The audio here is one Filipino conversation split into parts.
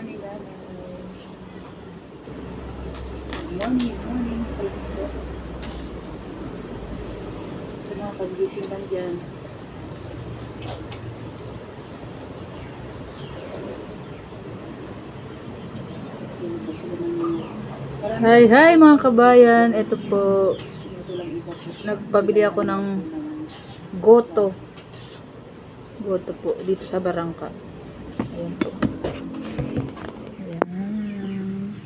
morning, Nanay. Morning, morning. Salamat po. Sa mga pag-gising lang dyan. Hi, hi mga kabayan. Ito po, nagpabili ako ng goto. Goto po, dito sa Barangka. Ayan po. Ayan.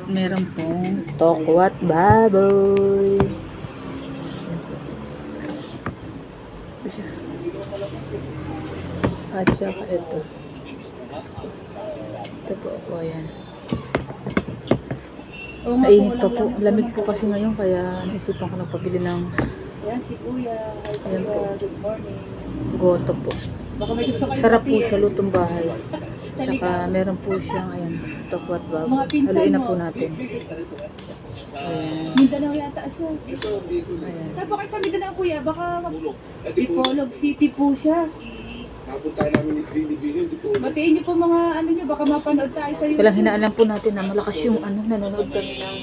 Meron pong tokwat baboy. Ito siya. At saka ito. Ito po ako, ayan. Mainit pa po. Lamig po kasi ngayon, kaya naisipan ko nagpabili ng Yan si Kuya. Hi, ayan po, Kuya. Good morning. goto po. Baka may gusto kayo Sarap po pati, siya, eh. lutong bahay. Saka meron po siyang, ayan, tokwat Mga baboy. pinsan Haluin na mo. po natin. Ayan. Mindanao yata siya. Ayan. Saan po kayo sa Mindanao, Kuya? Baka Bacolod City po siya. Tapos tayo namin ni Trini, hindi po. Batiin niyo po mga ano niyo, baka mapanood tayo sa Walang hinaan lang po natin na malakas yung nanonood kami ng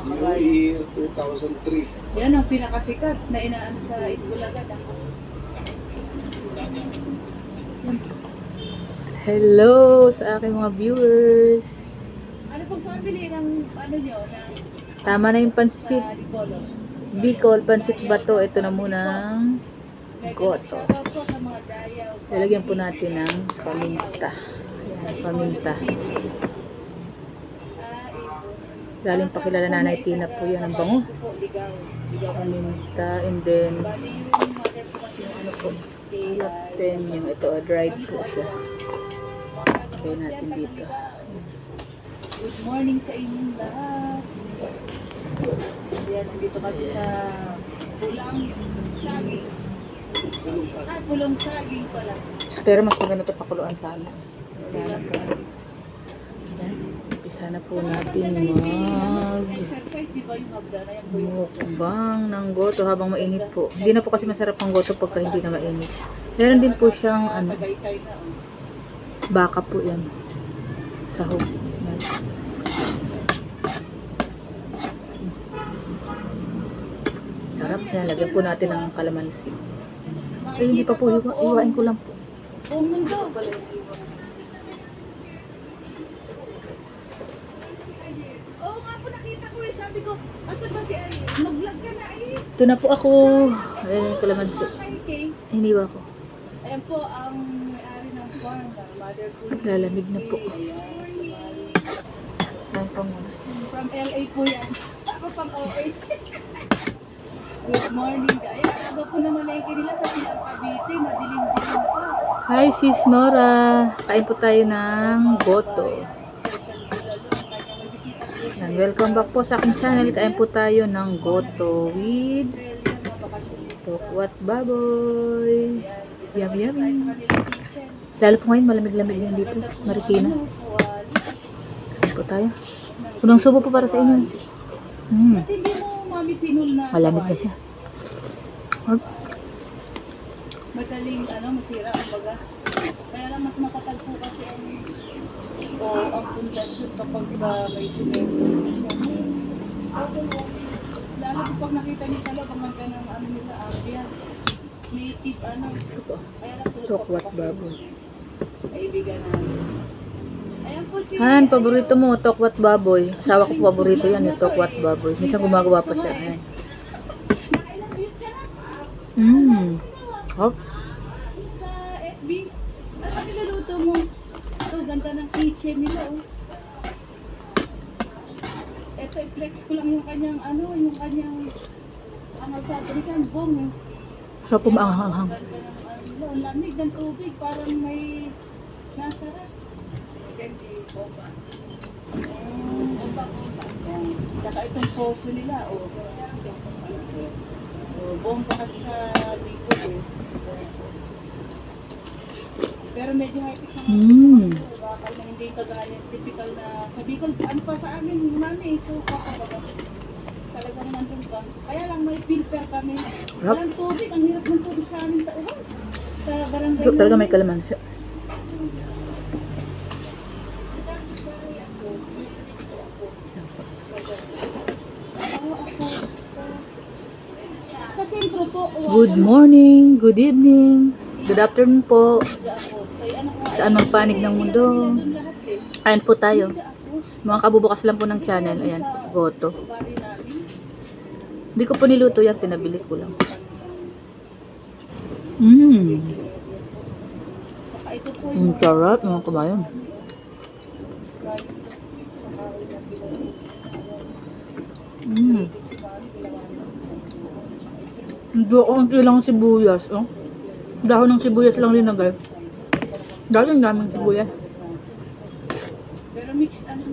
New Year 2003. Yan ang pinakasikat na inaano sa Itbulaga. hello sa aking mga viewers. Ano pong family ng ano niyo, ng Tama na yung pansit Bacolod? Bicol, pansit bato. Ito na munang goto. Shoutout po sa mga dayaw. Lalagyan po natin ng paminta. Ayan, paminta. Galing pa kilala Nanay Tina po yan. Ang bango. Paminta. And then, yung ano po, jalapeno. Ito, dried po siya. Lagay natin dito. Good morning sa inyong lahat. Ayan, nandito kami sa Pulang Saging. Pulong Saging pala. Pero mas maganda ito pakuluan sana. Sana po. Ayan. Umpisa na po natin Exercise, di ba yung hagdan? Ayan po yung mukbang ng goto habang mainit po. Hindi na po kasi masarap ang goto pagka hindi na mainit. Meron din po siyang tagaytay na. baka po yan. Sahog. Ayan. Sarap na. Lagyan po natin ng kalamansi. Ay, hindi pa po. Iwain ko lang po. Buong mundo. Oo nga po, nakita ko eh. Sabi ko, asan ba si Ari? Mag-vlog ka na eh. Ito na po ako. Ayan yung kalamansi. Hiniwa ko. Ayan po ang may-ari ng farm. Mother po. Lalamig na po. Ayan. Ayan pa muna. From LA po yan. Ako pang OA. Good morning guys. Aga po naman ay nila sa Pilar Cavite. Madilim-dilim po. Hi sis Nora. Kain po tayo ng goto. Yan, welcome back po sa aking channel. Kain po tayo ng goto with tokwat baboy. Yum yum. Lalo po ngayon malamig-lamig yan dito. Marikina. Kain po tayo. Unang subo po para sa inyo. Ba't hindi mo mami pinul na Malamig na siya. madaling masira ang baga. Kaya lang mas matatag po kasi ang pundasyon kapag may simento. Lalo po pag nakita niyo sa loob, ang ganda ng nila, ambience. Native Ito po. Kaya lang po Tokwat baboy. kaibigan namin. Ayan po si... Han, paborito mo, tokwat baboy. Asawa ko paborito yan, yung tokwat baboy. Minsan gumagawa pa siya. Ayan. Nakailang views ka na? Hop. Sa FB. Ano ba niluluto mo? Ito, ganda ng kitchen nila, oh. Ito, i-flex ko lang yung kanyang, yung kanyang, sabi ni Bong, eh. So, pumaanghang. Ganda ng, ang lamig ng tubig, parang may nasarap. Ganda yung bomba. Bomba. Saka itong poso nila, oh. Bomba kasi sa dito, eh. Pero medyo high-tech naman. Bakal na hindi kagaya typical na sa Bicol. Ano pa sa amin, mami, ito kakabaga. Talagang nandun ba? Kaya lang may filter kami. Walang tubig, ang hirap ng tubig sa amin sa uwas. Sa barangay. Talaga may kalamansi. po. Good morning, good evening, good afternoon po. Saan mang panig ng mundo. Ayan po tayo. Mga kabubukas lang po ng channel. Ayan, goto. Hindi ko po niluto yan, pinabili ko lang. Ang sarap mga kabayan. Hindi ako lang sibuyas, oh. Dahon ng sibuyas lang linagay. Dahil ang daming sibuyas.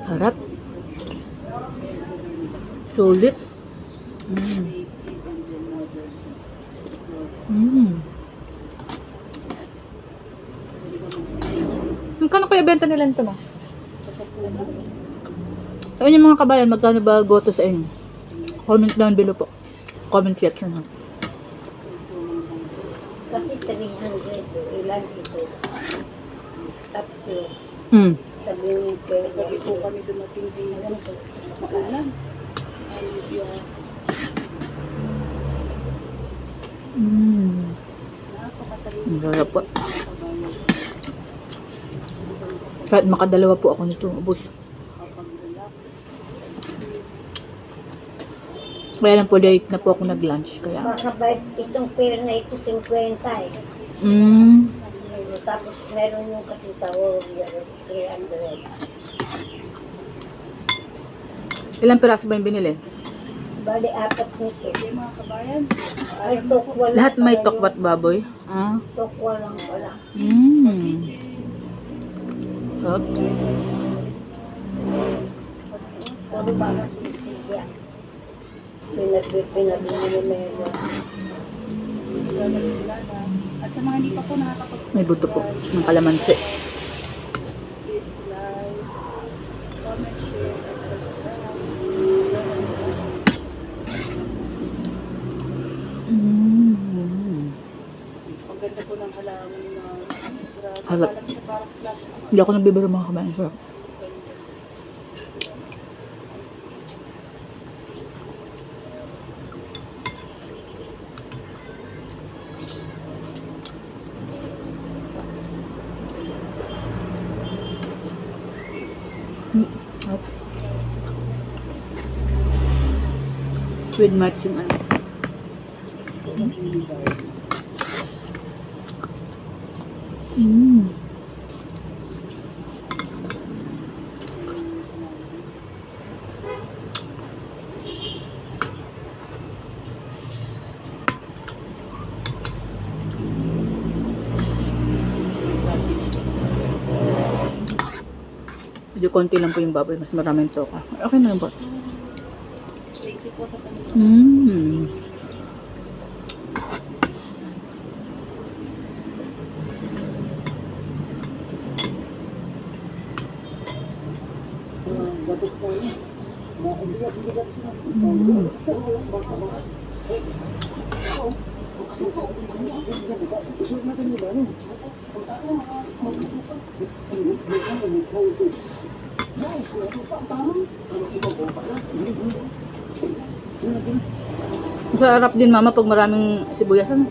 Harap. Sulit. Magkano kaya benta nila nito, ma? Ayun yung mga kabayan, magkano ba goto sa inyo? Comment down below po. Comment section, ha? Kasi 300, ilan ito? Tatlo. Sabihin ko, Gabi po kami dumating din maulan. Ang sarap po. Kahit makadalawa po ako nito, ubos. Kaya lang po late na po ako nag-lunch. Kaya. makabait itong pera na ito 50 eh. Tapos meron yung kasi sa Warrior, 300. Ilang piraso ba yung binili? Bali, 4 nito. Mga kabayan, Ay, tokwa lang Lahat may pala tokwat baboy. Ah. yun. Tokwa lang pala. Sarap. Puro ba kasi yan? Pinabili ni Melo. at sa mga hindi pa po nakakapag-subscribe, May buto po ng kalamansi. please like, comment, share, and subscribe. Ang ganda po ng halaman ng mga Halap. parang siya parang flash. Hindi ako nagbibiro mga kabayan. Sarap. With match yung ano. Medyo konti lang po yung baboy, mas maraming toka. Okay na lang po. Thank you po sa panonood. Masarap din mama pag maraming sibuyas. Ano?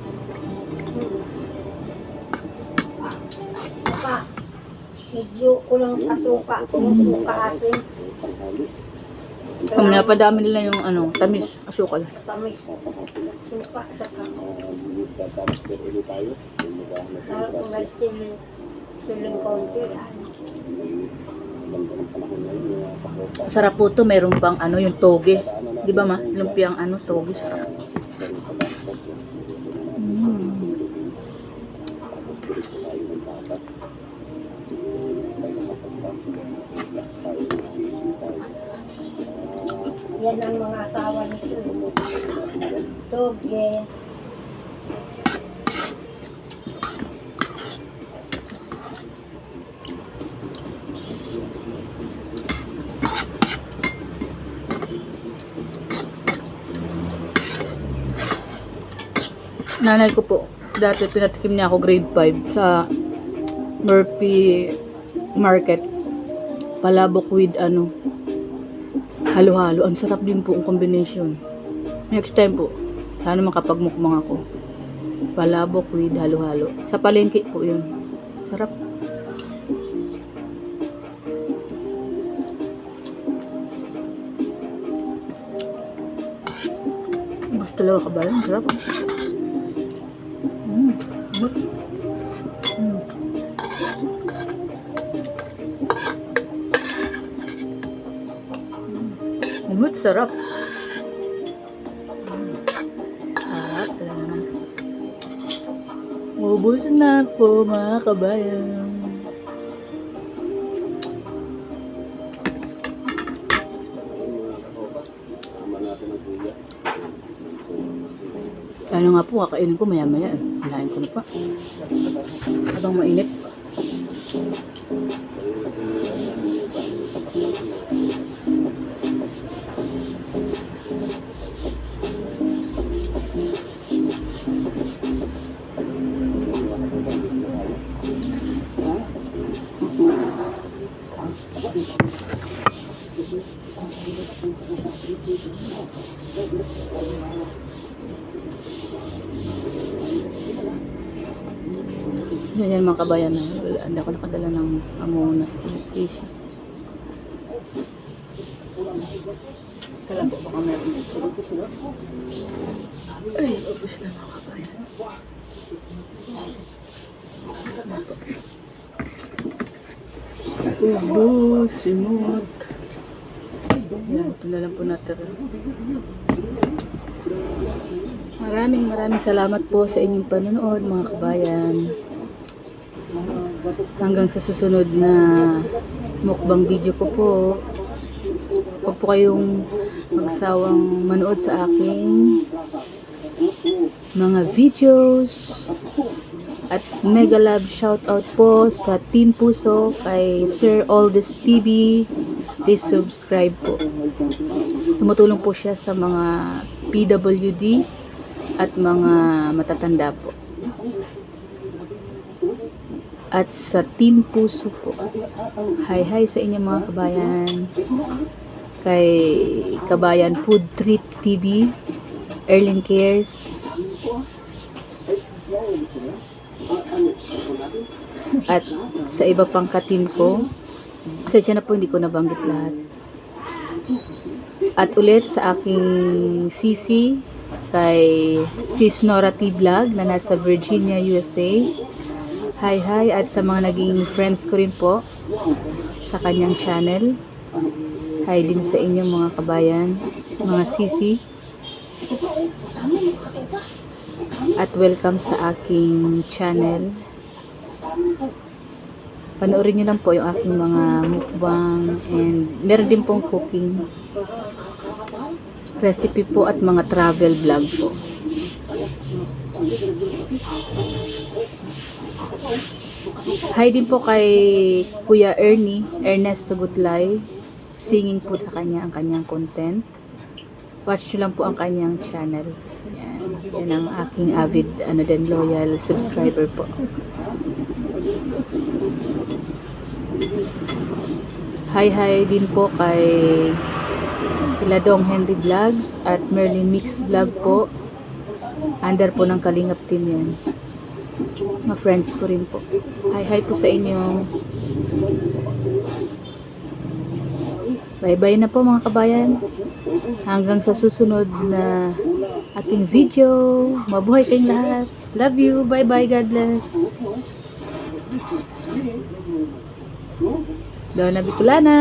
Saka, medyo kulang asuka. Kulang suka asin. Kami napadami nila yung ano, tamis, asukal. Tamis. Suka, saka. Sarap kung may siling konti. Sarap po to, meron pang ano, yung toge. Di ba ma? Lumpiang ano, toge. Sarap. Yan ang mga asawa nito. Toge. Nanay ko po, dati pinatikim niya ako grade 5 sa Murphy Market. Palabok with ano, halo-halo. Ang sarap din po ang combination. Next time po, Sana makapagmukbang ako. Palabok with halo-halo. Sa palengke po yun. Sarap. Gusto talaga kabayan. Sarap. Sarap. Umut, sarap. At, ubus na po mga kabayan. Sama natin ang kuya. Ano nga po, kakainin ko maya-maya. Hinain ko na pa. Habang mainit. Yan mga kabayan na. Hindi ako nakadala ng amunas. Easy. Kala po baka meron ito. Ay, ubus na mga kabayan. Ubus, simot. Yan, ito na lang po natin. Maraming salamat po sa inyong panonood mga kabayan. Hanggang sa susunod na mukbang video ko po. Huwag po kayong magsawang manood sa aking mga videos. At mega love shoutout po sa Team Puso kay Sir Aldous TV. Please subscribe po. Tumutulong po siya sa mga PWD at mga matatanda po. At sa Team Puso po. Hi sa inyo mga kabayan. Kay Kabayan Food Trip TV, Erlin Cares, at sa iba pang ka-team ko. Pasensya na po, hindi ko nabanggit lahat. At ulit sa aking sisi, kay Sis Nora T Vlog na nasa Virginia, USA. Hi at sa mga naging friends ko rin po sa kanyang channel. Hi din sa inyong mga kabayan, mga sisi. At welcome sa aking channel. Panoorin nyo lang po yung aking mga mukbang and meron din pong cooking recipe po at mga travel vlog po. Hi din po kay Kuya Ernesto Gutlay. Singing po sa kanya ang kanyang content. Watch nyo lang po ang kanyang channel. Yan ang aking avid loyal subscriber po. Hi din po kay Iladong Henry Vlogs at Merlin Mix Vlog po. Under po ng Kalingap team yan. Mga friends ko rin po. Hi po sa inyo. Bye na po mga kabayan. Hanggang sa susunod na ating video. Mabuhay kayong lahat. Love you. Bye. God bless. Dona Bicolana.